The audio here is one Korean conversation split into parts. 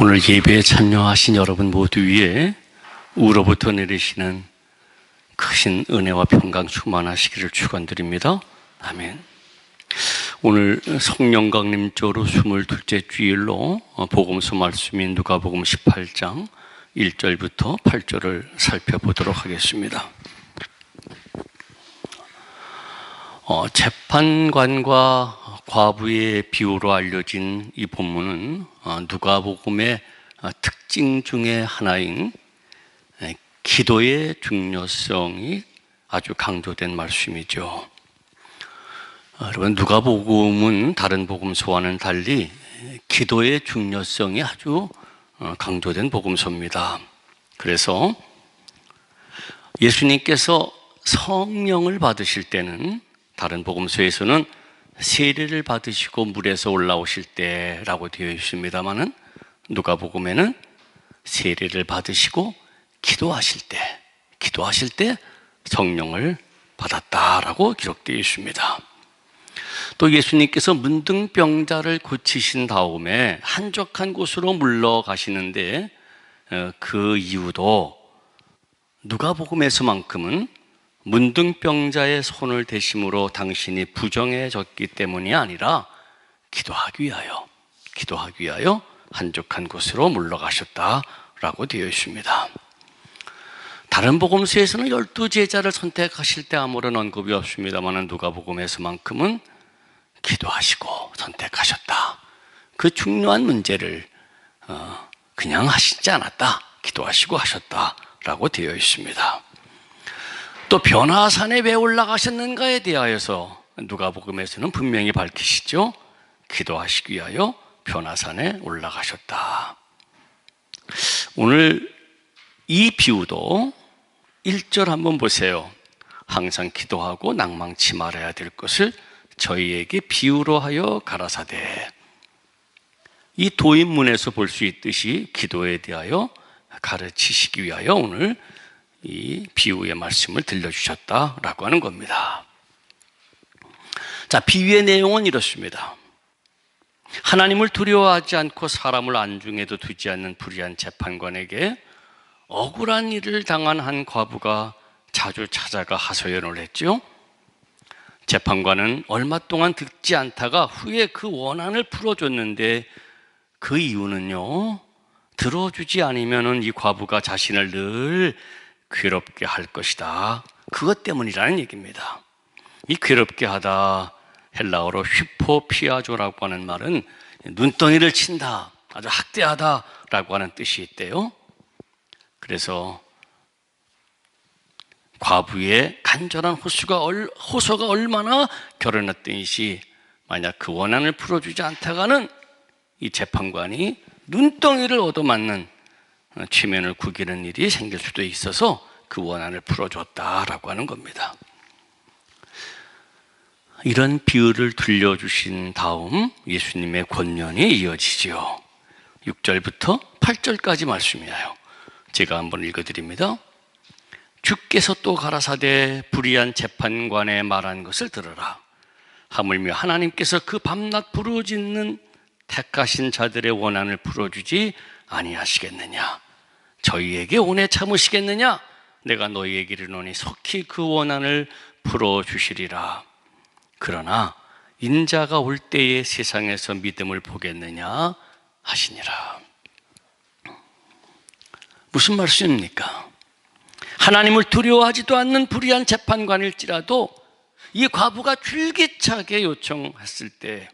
오늘 예배에 참여하신 여러분 모두 위에 우로부터 내리시는 크신 은혜와 평강 충만하시기를 축원드립니다. 아멘. 오늘 성령 강림절로 22째 주일로 복음서 말씀인 누가복음 18장 1절부터 8절을 살펴보도록 하겠습니다. 재판관과 과부의 비유로 알려진 이 본문은 누가복음의 특징 중에 하나인 기도의 중요성이 아주 강조된 말씀이죠. 여러분, 누가복음은 다른 복음서와는 달리 기도의 중요성이 아주 강조된 복음서입니다. 그래서 예수님께서 성령을 받으실 때는 다른 복음서에서는 세례를 받으시고 물에서 올라오실 때라고 되어 있습니다만은 누가복음에는 세례를 받으시고 기도하실 때 성령을 받았다라고 기록되어 있습니다. 또 예수님께서 문둥병자를 고치신 다음에 한적한 곳으로 물러가시는데 그 이유도 누가복음에서만큼은 문둥병자의 손을 대심으로 당신이 부정해졌기 때문이 아니라 기도하기 위하여 한적한 곳으로 물러가셨다라고 되어 있습니다. 다른 복음서에서는 12제자를 선택하실 때 아무런 언급이 없습니다만 누가복음에서만큼은 기도하시고 선택하셨다. 그 중요한 문제를 그냥 하시지 않았다. 기도하시고 하셨다라고 되어 있습니다. 또 변화산에 왜 올라가셨는가에 대하여서 누가복음에서는 분명히 밝히시죠. 기도하시기 위하여 변화산에 올라가셨다. 오늘 이 비유도 1절 한번 보세요. 항상 기도하고 낭망치 말아야 될 것을 저희에게 비유로 하여 가라사대. 이 도입문에서 볼 수 있듯이 기도에 대하여 가르치시기 위하여 오늘 이 비유의 말씀을 들려주셨다라고 하는 겁니다. 자, 비유의 내용은 이렇습니다. 하나님을 두려워하지 않고 사람을 안중에도 두지 않는 불의한 재판관에게 억울한 일을 당한 한 과부가 자주 찾아가 하소연을 했죠. 재판관은 얼마 동안 듣지 않다가 후에 그 원한을 풀어줬는데 그 이유는요, 들어주지 않으면 이 과부가 자신을 늘 괴롭게 할 것이다. 그것 때문이라는 얘기입니다. 이 괴롭게 하다, 헬라어로 휘포피아조라고 하는 말은 눈덩이를 친다, 아주 학대하다라고 하는 뜻이 있대요. 그래서 과부의 간절한 호소가 얼마나 결연했던지 만약 그 원한을 풀어주지 않다가는 이 재판관이 눈덩이를 얻어맞는 체면을 구기는 일이 생길 수도 있어서 그 원한을 풀어줬다라고 하는 겁니다. 이런 비유를 들려주신 다음 예수님의 권면이 이어지죠. 6절부터 8절까지 말씀이에요. 제가 한번 읽어드립니다. 주께서 또 가라사대 불의한 재판관에 말한 것을 들으라. 하물며 하나님께서 그 밤낮 부르짖는 택하신 자들의 원한을 풀어주지 아니하시겠느냐? 저희에게 오래 참으시겠느냐? 내가 너희에게 이르노니 속히 그 원한을 풀어주시리라. 그러나 인자가 올 때에 세상에서 믿음을 보겠느냐 하시니라. 무슨 말씀입니까? 하나님을 두려워하지도 않는 불의한 재판관일지라도 이 과부가 줄기차게 요청했을 때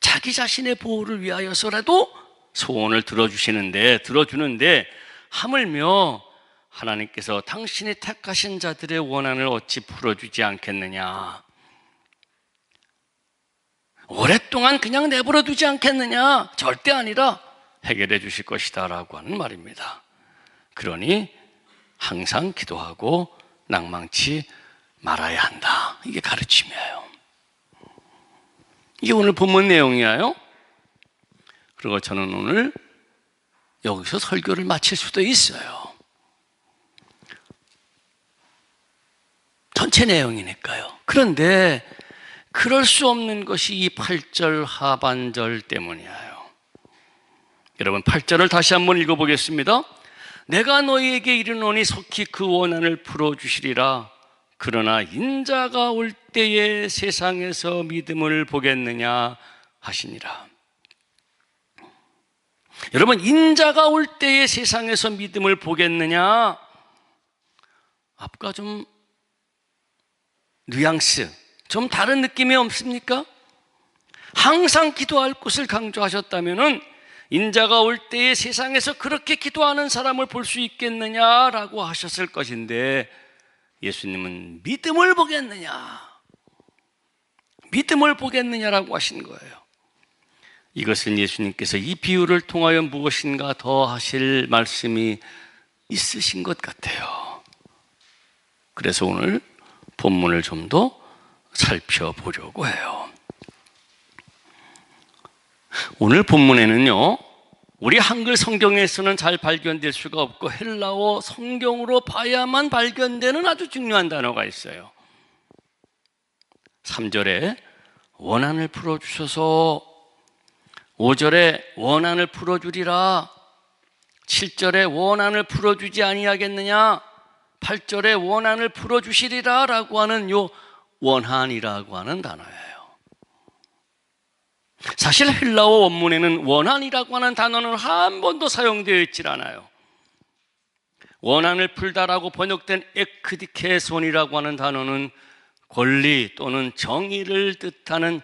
자기 자신의 보호를 위하여서라도 소원을 들어주는데 하물며 하나님께서 당신이 택하신 자들의 원한을 어찌 풀어주지 않겠느냐? 오랫동안 그냥 내버려 두지 않겠느냐? 절대 아니라 해결해 주실 것이다 라고 하는 말입니다. 그러니 항상 기도하고 낭망치 말아야 한다. 이게 가르침이에요. 이게 오늘 본문 내용이에요. 그리고 저는 오늘 여기서 설교를 마칠 수도 있어요. 전체 내용이니까요. 그런데 그럴 수 없는 것이 이 8절 하반절 때문이에요. 여러분 8절을 다시 한번 읽어보겠습니다. 내가 너희에게 이르노니 속히 그 원한을 풀어주시리라. 그러나 인자가 올 때에 세상에서 믿음을 보겠느냐 하시니라. 여러분, 인자가 올 때에 세상에서 믿음을 보겠느냐? 앞과 좀 뉘앙스, 좀 다른 느낌이 없습니까? 항상 기도할 것을 강조하셨다면은 인자가 올 때에 세상에서 그렇게 기도하는 사람을 볼 수 있겠느냐라고 하셨을 것인데, 예수님은 믿음을 보겠느냐, 믿음을 보겠느냐라고 하신 거예요. 이것은 예수님께서 이 비유를 통하여 무엇인가 더 하실 말씀이 있으신 것 같아요. 그래서 오늘 본문을 좀 더 살펴보려고 해요. 오늘 본문에는요, 우리 한글 성경에서는 잘 발견될 수가 없고 헬라어 성경으로 봐야만 발견되는 아주 중요한 단어가 있어요. 3절에 원한을 풀어주셔서, 5절에 원한을 풀어주리라, 7절에 원한을 풀어주지 아니하겠느냐, 8절에 원한을 풀어주시리라 라고 하는 요 원한이라고 하는 단어예요. 사실 헬라어 원문에는 원한이라고 하는 단어는 한 번도 사용되어 있질 않아요. 원한을 풀다라고 번역된 에크디케손이라고 하는 단어는 권리 또는 정의를 뜻하는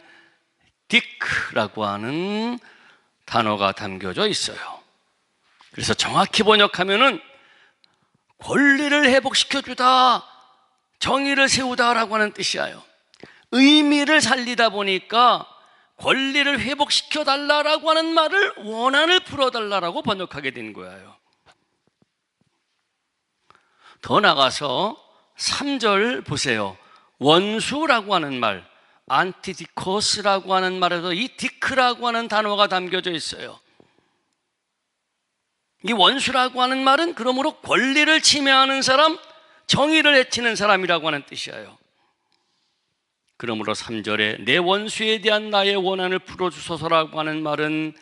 디크라고 하는 단어가 담겨져 있어요. 그래서 정확히 번역하면은 권리를 회복시켜주다, 정의를 세우다라고 하는 뜻이에요. 의미를 살리다 보니까 권리를 회복시켜달라고 하는 말을 원한을 풀어달라고 번역하게 된 거예요. 더 나가서 3절 보세요. 원수라고 하는 말, 안티디코스라고 하는 말에도 이 디크라고 하는 단어가 담겨져 있어요. 이 원수라고 하는 말은 그러므로 권리를 침해하는 사람, 정의를 해치는 사람이라고 하는 뜻이에요. 그러므로 3절에 내 원수에 대한 나의 원한을 풀어주소서라고 하는 말은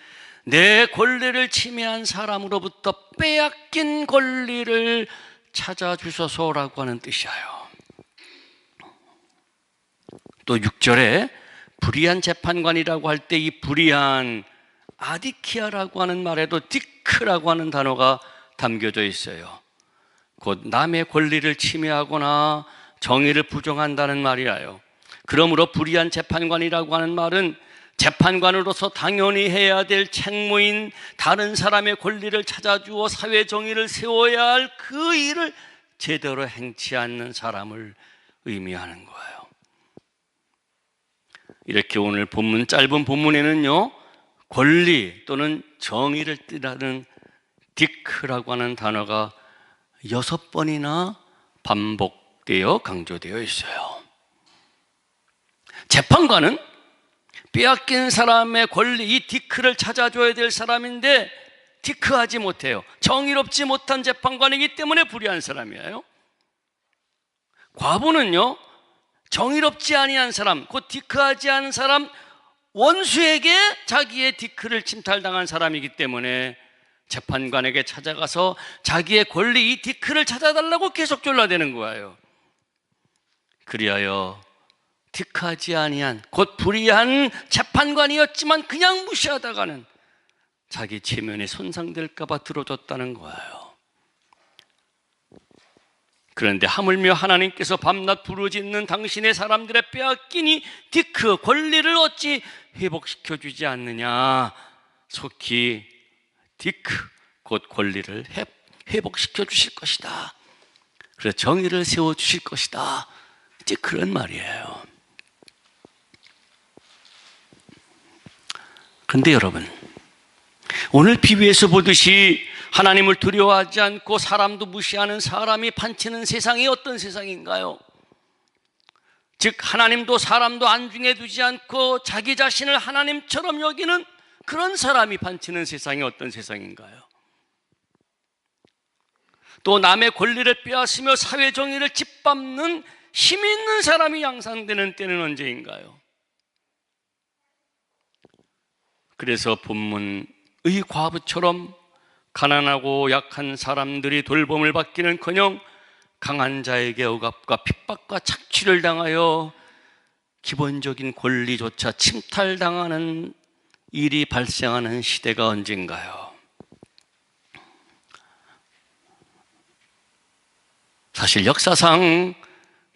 내 권리를 침해한 사람으로부터 빼앗긴 권리를 찾아주소서라고 하는 뜻이에요. 또 6절에 불의한 재판관이라고 할 때 이 불의한 아디키아라고 하는 말에도 디크라고 하는 단어가 담겨져 있어요. 곧 남의 권리를 침해하거나 정의를 부정한다는 말이에요. 그러므로 불의한 재판관이라고 하는 말은 재판관으로서 당연히 해야 될 책무인 다른 사람의 권리를 찾아주어 사회 정의를 세워야 할 그 일을 제대로 행치 않는 사람을 의미하는 거예요. 이렇게 오늘 본문, 짧은 본문에는요, 권리 또는 정의를 뜻하는 디크라고 하는 단어가 6번이나 반복되어 강조되어 있어요. 재판관은 빼앗긴 사람의 권리, 이 디크를 찾아줘야 될 사람인데 디크하지 못해요. 정의롭지 못한 재판관이기 때문에 불의한 사람이에요. 과부는요, 정의롭지 아니한 사람, 곧 디크하지 않은 사람, 원수에게 자기의 디크를 침탈당한 사람이기 때문에 재판관에게 찾아가서 자기의 권리, 이 디크를 찾아달라고 계속 졸라대는 거예요. 그리하여 디크하지 아니한, 곧 불의한 재판관이었지만 그냥 무시하다가는 자기 체면이 손상될까 봐 들어줬다는 거예요. 그런데 하물며 하나님께서 밤낮 부르짖는 당신의 사람들의 빼앗긴 이 디크, 권리를 어찌 회복시켜주지 않느냐. 속히 디크, 곧 권리를 회복시켜 주실 것이다. 그래서 정의를 세워주실 것이다. 이제 그런 말이에요. 그런데 여러분, 오늘 비유에서 보듯이 하나님을 두려워하지 않고 사람도 무시하는 사람이 판치는 세상이 어떤 세상인가요? 즉 하나님도 사람도 안중에 두지 않고 자기 자신을 하나님처럼 여기는 그런 사람이 판치는 세상이 어떤 세상인가요? 또 남의 권리를 빼앗으며 사회 정의를 짓밟는 힘 있는 사람이 양상되는 때는 언제인가요? 그래서 본문 과부처럼 가난하고 약한 사람들이 돌봄을 받기는커녕 강한 자에게 억압과 핍박과 착취를 당하여 기본적인 권리조차 침탈당하는 일이 발생하는 시대가 언젠가요? 사실 역사상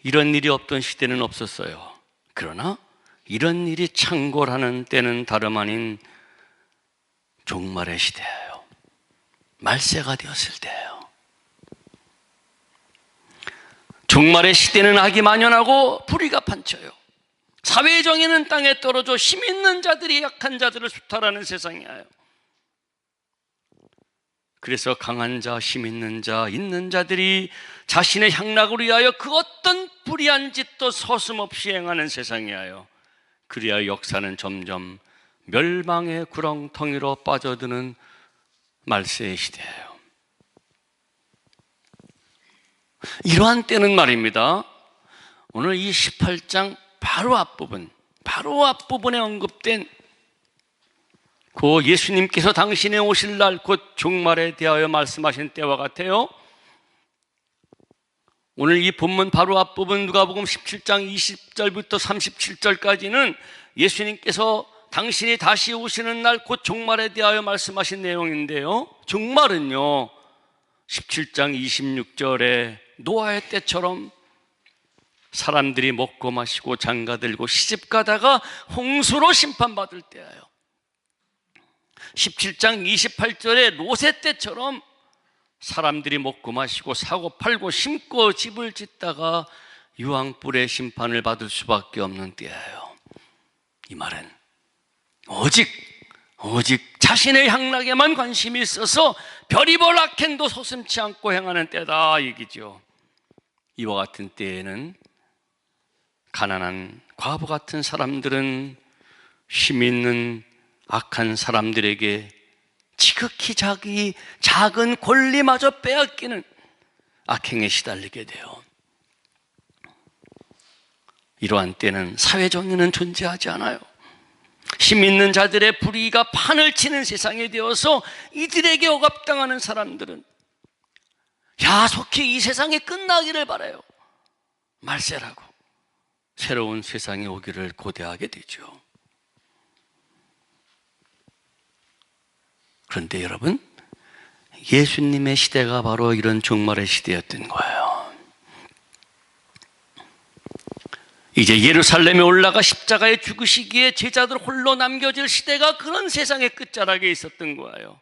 이런 일이 없던 시대는 없었어요. 그러나 이런 일이 창궐하는 때는 다름 아닌 종말의 시대예요. 말세가 되었을 때예요. 종말의 시대는 악이 만연하고 불의가 판쳐요. 사회의 정의는 땅에 떨어져 힘 있는 자들이 약한 자들을 수탈하는 세상이에요. 그래서 강한 자, 힘 있는 자, 있는 자들이 자신의 향락을 위하여 그 어떤 불의한 짓도 서슴없이 행하는 세상이에요. 그래야 역사는 점점 멸망의 구렁텅이로 빠져드는 말세의 시대예요. 이러한 때는 말입니다, 오늘 이 18장 바로 앞부분에 언급된 그 예수님께서 당신의 오실 날 곧 종말에 대하여 말씀하신 때와 같아요. 오늘 이 본문 바로 앞부분 누가복음 17장 20절부터 37절까지는 예수님께서 당신이 다시 오시는 날 곧 종말에 대하여 말씀하신 내용인데요, 종말은요 17장 26절에 노아의 때처럼 사람들이 먹고 마시고 장가들고 시집가다가 홍수로 심판받을 때예요. 17장 28절에 롯의 때처럼 사람들이 먹고 마시고 사고 팔고 심고 집을 짓다가 유황불의 심판을 받을 수밖에 없는 때예요. 이 말은 오직 자신의 향락에만 관심이 있어서 별의별 악행도 서슴지 않고 행하는 때다 얘기죠. 이와 같은 때에는 가난한 과부 같은 사람들은 힘 있는 악한 사람들에게 지극히 자기 작은 권리마저 빼앗기는 악행에 시달리게 돼요. 이러한 때는 사회정의는 존재하지 않아요. 힘 있는 자들의 불의가 판을 치는 세상이 되어서 이들에게 억압당하는 사람들은 야속히 이 세상이 끝나기를 바라요. 말세라고 새로운 세상이 오기를 고대하게 되죠. 그런데 여러분, 예수님의 시대가 바로 이런 종말의 시대였던 거예요. 이제 예루살렘에 올라가 십자가에 죽으시기에 제자들 홀로 남겨질 시대가 그런 세상의 끝자락에 있었던 거예요.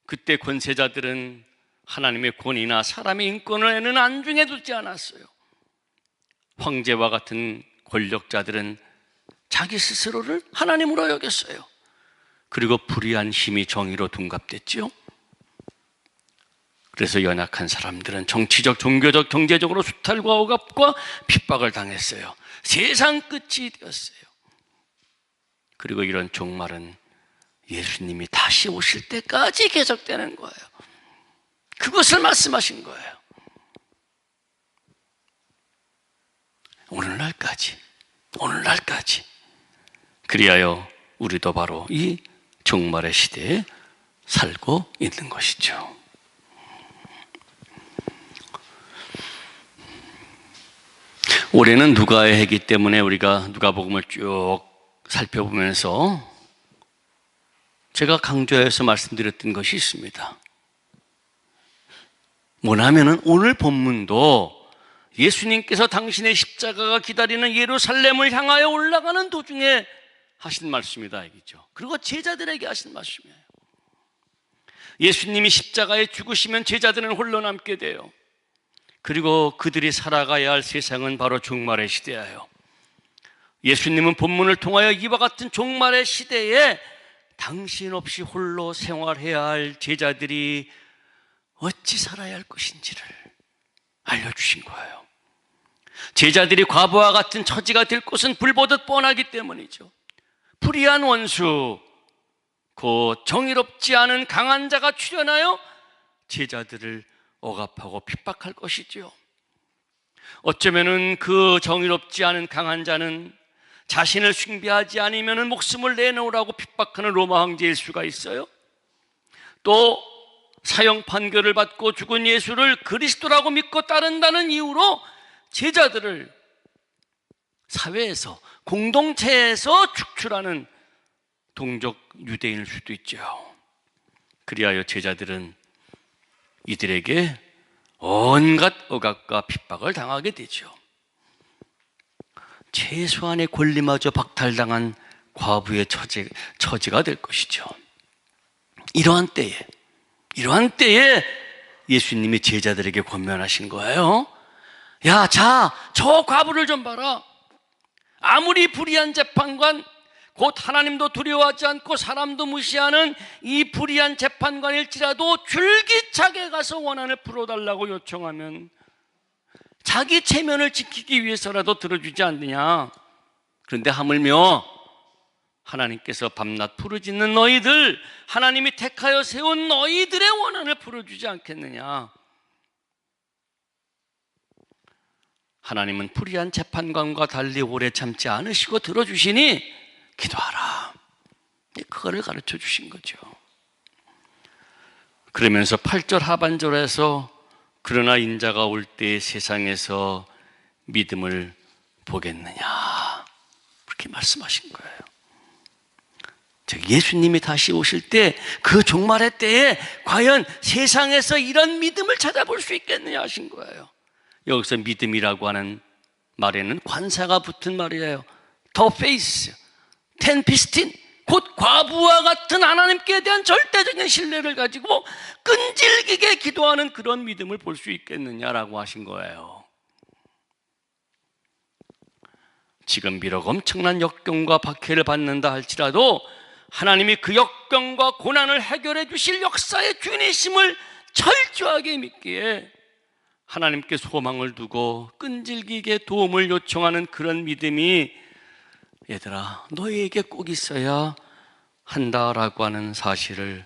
그때 권세자들은 하나님의 권위나 사람의 인권에는 안중에 두지 않았어요. 황제와 같은 권력자들은 자기 스스로를 하나님으로 여겼어요. 그리고 불의한 힘이 정의로 둔갑됐죠. 그래서 연약한 사람들은 정치적, 종교적, 경제적으로 수탈과 억압과 핍박을 당했어요. 세상 끝이 되었어요. 그리고 이런 종말은 예수님이 다시 오실 때까지 계속되는 거예요. 그것을 말씀하신 거예요. 오늘날까지. 그리하여 우리도 바로 이 종말의 시대에 살고 있는 것이죠. 올해는 누가의 해이기 때문에 우리가 누가복음을 쭉 살펴보면서 제가 강조해서 말씀드렸던 것이 있습니다. 뭐냐면은 오늘 본문도 예수님께서 당신의 십자가가 기다리는 예루살렘을 향하여 올라가는 도중에 하신 말씀이다 이거죠. 그리고 제자들에게 하신 말씀이에요. 예수님이 십자가에 죽으시면 제자들은 홀로 남게 돼요. 그리고 그들이 살아가야 할 세상은 바로 종말의 시대예요. 예수님은 본문을 통하여 이와 같은 종말의 시대에 당신 없이 홀로 생활해야 할 제자들이 어찌 살아야 할 것인지를 알려주신 거예요. 제자들이 과부와 같은 처지가 될 것은 불보듯 뻔하기 때문이죠. 불의한 원수, 곧 정의롭지 않은 강한 자가 출현하여 제자들을 억압하고 핍박할 것이죠. 어쩌면은 그 정의롭지 않은 강한 자는 자신을 숭배하지 않으면 목숨을 내놓으라고 핍박하는 로마 황제일 수가 있어요? 또 사형 판결을 받고 죽은 예수를 그리스도라고 믿고 따른다는 이유로 제자들을 사회에서, 공동체에서 축출하는 동족 유대인일 수도 있죠. 그리하여 제자들은 이들에게 온갖 억압과 핍박을 당하게 되죠. 최소한의 권리마저 박탈당한 과부의 처지가 될 것이죠. 이러한 때에 예수님이 제자들에게 권면하신 거예요. 야, 자, 저 과부를 좀 봐라. 아무리 불의한 재판관, 곧 하나님도 두려워하지 않고 사람도 무시하는 이 불의한 재판관일지라도 줄기차게 가서 원한을 풀어달라고 요청하면 자기 체면을 지키기 위해서라도 들어주지 않느냐. 그런데 하물며 하나님께서 밤낮 부르짖는 너희들, 하나님이 택하여 세운 너희들의 원한을 풀어주지 않겠느냐. 하나님은 불의한 재판관과 달리 오래 참지 않으시고 들어주시니 기도하라. 그거를 가르쳐 주신 거죠. 그러면서 8절 하반절에서 그러나 인자가 올 때 세상에서 믿음을 보겠느냐, 그렇게 말씀하신 거예요. 즉 예수님이 다시 오실 때, 그 종말의 때에 과연 세상에서 이런 믿음을 찾아볼 수 있겠느냐 하신 거예요. 여기서 믿음이라고 하는 말에는 관사가 붙은 말이에요. 더 페이스, 텐피스틴, 곧 과부와 같은 하나님께 대한 절대적인 신뢰를 가지고 끈질기게 기도하는 그런 믿음을 볼 수 있겠느냐라고 하신 거예요. 지금 비록 엄청난 역경과 박해를 받는다 할지라도 하나님이 그 역경과 고난을 해결해 주실 역사의 주인이심을 철저하게 믿기에 하나님께 소망을 두고 끈질기게 도움을 요청하는 그런 믿음이 얘들아 너희에게 꼭 있어야 한다라고 하는 사실을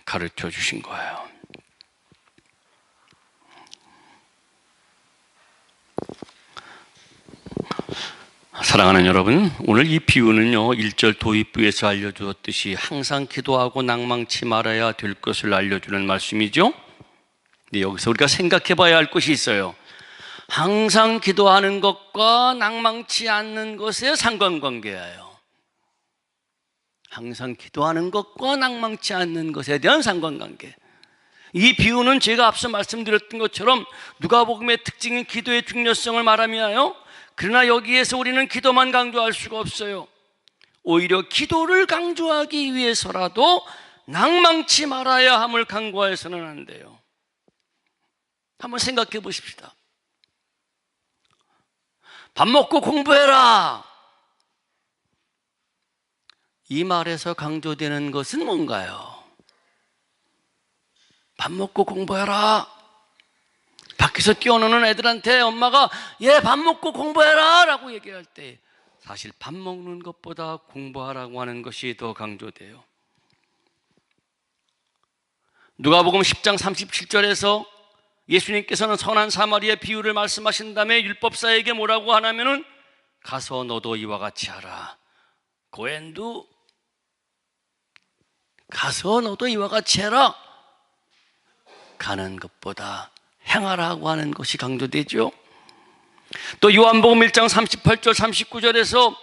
가르쳐 주신 거예요. 사랑하는 여러분, 오늘 이 비유는요 1절 도입부에서 알려주었듯이 항상 기도하고 낭망치 말아야 될 것을 알려주는 말씀이죠. 근데 여기서 우리가 생각해 봐야 할 것이 있어요. 항상 기도하는 것과 낭망치 않는 것의 상관관계예요. 항상 기도하는 것과 낭망치 않는 것에 대한 상관관계. 이 비유는 제가 앞서 말씀드렸던 것처럼 누가복음의 특징인 기도의 중요성을 말하며, 그러나 여기에서 우리는 기도만 강조할 수가 없어요. 오히려 기도를 강조하기 위해서라도 낭망치 말아야 함을 강구해서는 안 돼요. 한번 생각해 보십시다. 밥 먹고 공부해라, 이 말에서 강조되는 것은 뭔가요? 밥 먹고 공부해라. 밖에서 뛰어노는 애들한테 엄마가 얘 밥 먹고 공부해라 라고 얘기할 때 사실 밥 먹는 것보다 공부하라고 하는 것이 더 강조돼요. 누가복음 10장 37절에서 예수님께서는 선한 사마리아 비유를 말씀하신 다음에 율법사에게 뭐라고 하냐면은 가서 너도 이와 같이 하라. 고엔두 가서 너도 이와 같이 해라. 가는 것보다 행하라고 하는 것이 강조되죠. 또 요한복음 1장 38절 39절에서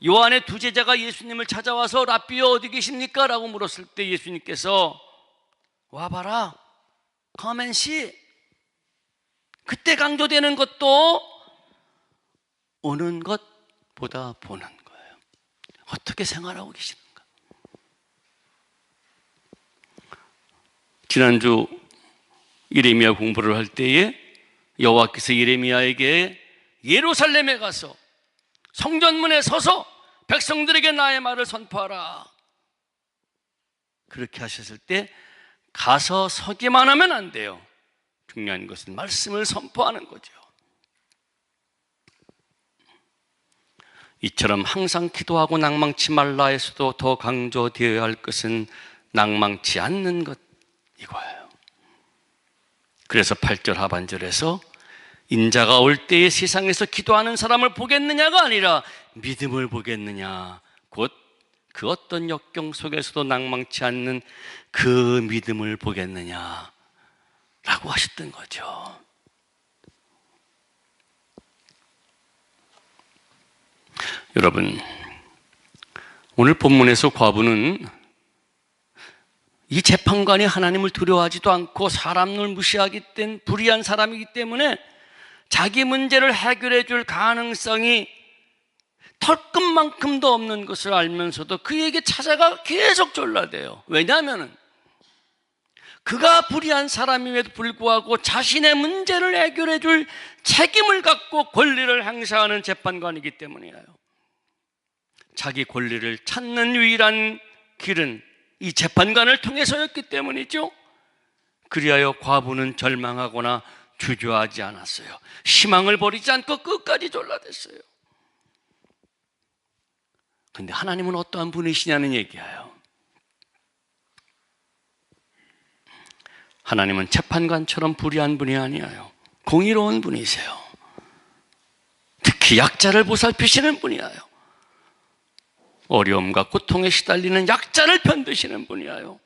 요한의 두 제자가 예수님을 찾아와서 랍비여 어디 계십니까? 라고 물었을 때 예수님께서 와봐라, come and see. 그때 강조되는 것도 오는 것보다 보는 거예요. 어떻게 생활하고 계시는가. 지난주 예레미야 공부를 할 때에 여호와께서 예레미야에게 예루살렘에 가서 성전문에 서서 백성들에게 나의 말을 선포하라, 그렇게 하셨을 때 가서 서기만 하면 안 돼요. 중요한 것은 말씀을 선포하는 거죠. 이처럼 항상 기도하고 낭망치 말라에서도 더 강조되어야 할 것은 낭망치 않는 것, 이거예요. 그래서 8절 하반절에서 인자가 올 때에 세상에서 기도하는 사람을 보겠느냐가 아니라 믿음을 보겠느냐, 곧 그 어떤 역경 속에서도 낭망치 않는 그 믿음을 보겠느냐 라고 하셨던 거죠. 여러분, 오늘 본문에서 과부는 이 재판관이 하나님을 두려워하지도 않고 사람을 무시하기 땐 불의한 사람이기 때문에 자기 문제를 해결해 줄 가능성이 털끝만큼도 없는 것을 알면서도 그에게 찾아가 계속 졸라대요. 왜냐하면 그가 불의한 사람임에도 불구하고 자신의 문제를 해결해 줄 책임을 갖고 권리를 행사하는 재판관이기 때문이에요. 자기 권리를 찾는 유일한 길은 이 재판관을 통해서였기 때문이죠. 그리하여 과부는 절망하거나 주저하지 않았어요. 희망을 버리지 않고 끝까지 졸라댔어요. 그런데 하나님은 어떠한 분이시냐는 얘기예요. 하나님은 재판관처럼 불의한 분이 아니에요. 공의로운 분이세요. 특히 약자를 보살피시는 분이에요. 어려움과 고통에 시달리는 약자를 편드시는 분이에요.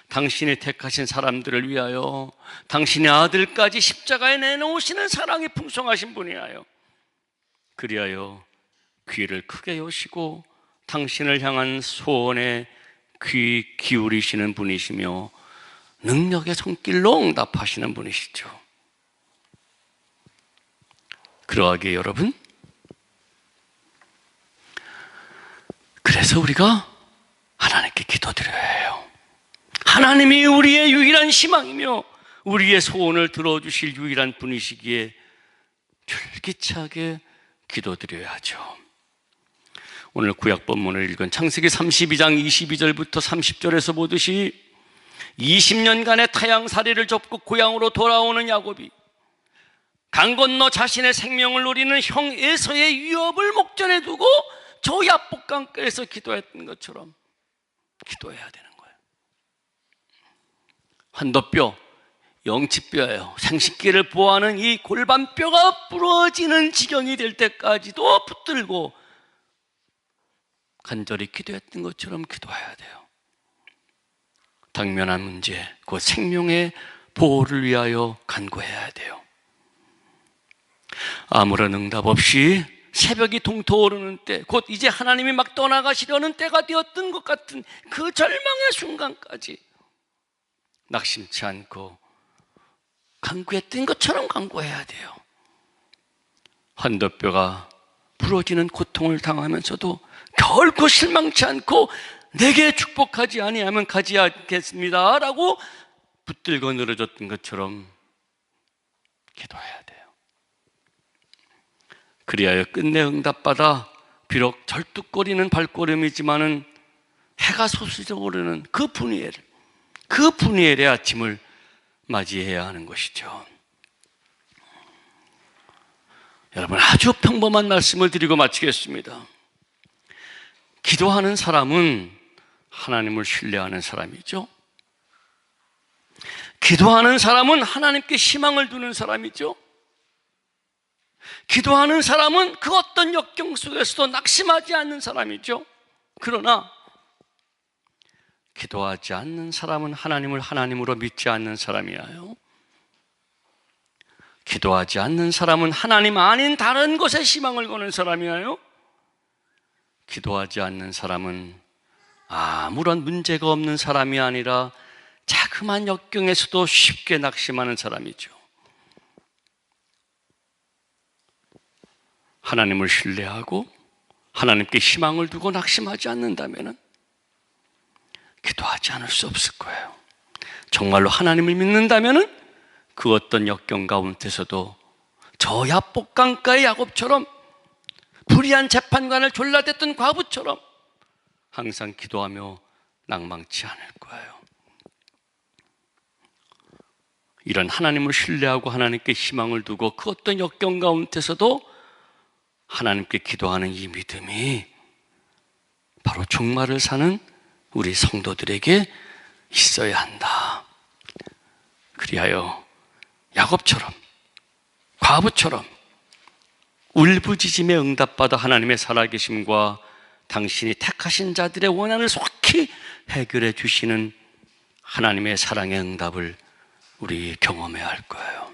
당신이 택하신 사람들을 위하여 당신의 아들까지 십자가에 내놓으시는 사랑이 풍성하신 분이에요. 그리하여 귀를 크게 여시고 당신을 향한 소원에 귀 기울이시는 분이시며 능력의 손길로 응답하시는 분이시죠. 그러하기에 여러분, 그래서 우리가 하나님께 기도드려야 해요. 하나님이 우리의 유일한 희망이며 우리의 소원을 들어주실 유일한 분이시기에 줄기차게 기도드려야 하죠. 오늘 구약 본문을 읽은 창세기 32장 22절부터 30절에서 보듯이 20년간의 타향살이를 접고 고향으로 돌아오는 야곱이 강 건너 자신의 생명을 노리는 형 에서의 위협을 목전에 두고 저 야복강가에서 기도했던 것처럼 기도해야 되는 거예요. 환도뼈, 영치뼈예요. 생식기를 보호하는 이 골반뼈가 부러지는 지경이 될 때까지도 붙들고 간절히 기도했던 것처럼 기도해야 돼요. 당면한 문제, 그 생명의 보호를 위하여 간구해야 돼요. 아무런 응답 없이 새벽이 동토오르는 때, 곧 이제 하나님이 막 떠나가시려는 때가 되었던 것 같은 그 절망의 순간까지 낙심치 않고 간구했던 것처럼 간구해야 돼요. 환도뼈가 부러지는 고통을 당하면서도 결코 실망치 않고 내게 축복하지 아니하면 가지 않겠습니다 라고 붙들고 늘어졌던 것처럼 기도해야 돼요. 그리하여 끝내 응답받아 비록 절뚝거리는 발걸음이지만은 해가 솟으려 오르는 그 분이엘의 아침을 맞이해야 하는 것이죠. 여러분, 아주 평범한 말씀을 드리고 마치겠습니다. 기도하는 사람은 하나님을 신뢰하는 사람이죠. 기도하는 사람은 하나님께 희망을 두는 사람이죠. 기도하는 사람은 그 어떤 역경 속에서도 낙심하지 않는 사람이죠. 그러나 기도하지 않는 사람은 하나님을 하나님으로 믿지 않는 사람이에요. 기도하지 않는 사람은 하나님 아닌 다른 곳에 희망을 거는 사람이에요. 기도하지 않는 사람은 아무런 문제가 없는 사람이 아니라 자그마한 역경에서도 쉽게 낙심하는 사람이죠. 하나님을 신뢰하고 하나님께 희망을 두고 낙심하지 않는다면 기도하지 않을 수 없을 거예요. 정말로 하나님을 믿는다면 그 어떤 역경 가운데서도 저 야복강가의 야곱처럼 불의한 재판관을 졸라댔던 과부처럼 항상 기도하며 낭망치 않을 거예요. 이런 하나님을 신뢰하고 하나님께 희망을 두고 그 어떤 역경 가운데서도 하나님께 기도하는 이 믿음이 바로 종말을 사는 우리 성도들에게 있어야 한다. 그리하여 야곱처럼 과부처럼 울부짖음에 응답받아 하나님의 살아계심과 당신이 택하신 자들의 원한을 속히 해결해 주시는 하나님의 사랑의 응답을 우리 경험해야 할 거예요.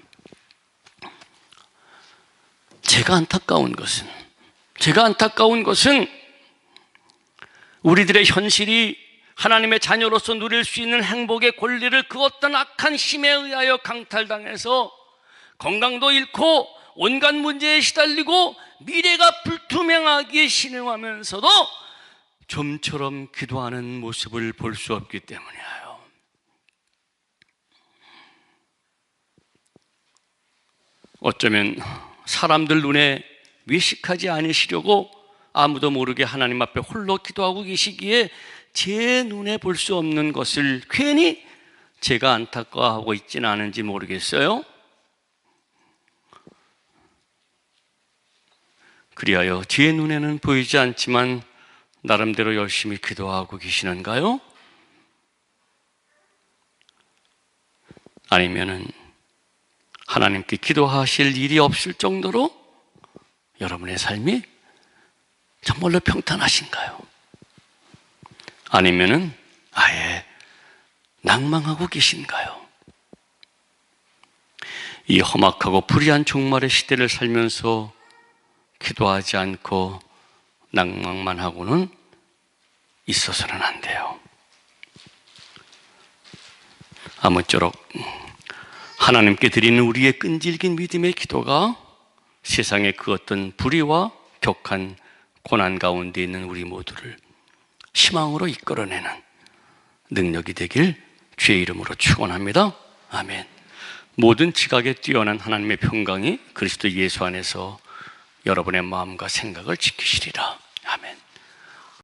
제가 안타까운 것은 우리들의 현실이 하나님의 자녀로서 누릴 수 있는 행복의 권리를 그 어떤 악한 힘에 의하여 강탈당해서 건강도 잃고 온갖 문제에 시달리고 미래가 불투명하기에 신음하면서도 좀처럼 기도하는 모습을 볼 수 없기 때문이에요. 어쩌면 사람들 눈에 외식하지 않으시려고 아무도 모르게 하나님 앞에 홀로 기도하고 계시기에 제 눈에 볼 수 없는 것을 괜히 제가 안타까워하고 있지는 않은지 모르겠어요. 그리하여 제 눈에는 보이지 않지만 나름대로 열심히 기도하고 계시는가요? 아니면은 하나님께 기도하실 일이 없을 정도로 여러분의 삶이 정말로 평탄하신가요? 아니면은 아예 낭망하고 계신가요? 이 험악하고 불의한 종말의 시대를 살면서 기도하지 않고 낭망만 하고는 있어서는 안 돼요. 아무쪼록 하나님께 드리는 우리의 끈질긴 믿음의 기도가 세상의 그 어떤 불의와 격한 고난 가운데 있는 우리 모두를 희망으로 이끌어내는 능력이 되길 주의 이름으로 축원합니다. 아멘. 모든 지각에 뛰어난 하나님의 평강이 그리스도 예수 안에서 여러분의 마음과 생각을 지키시리라. 아멘.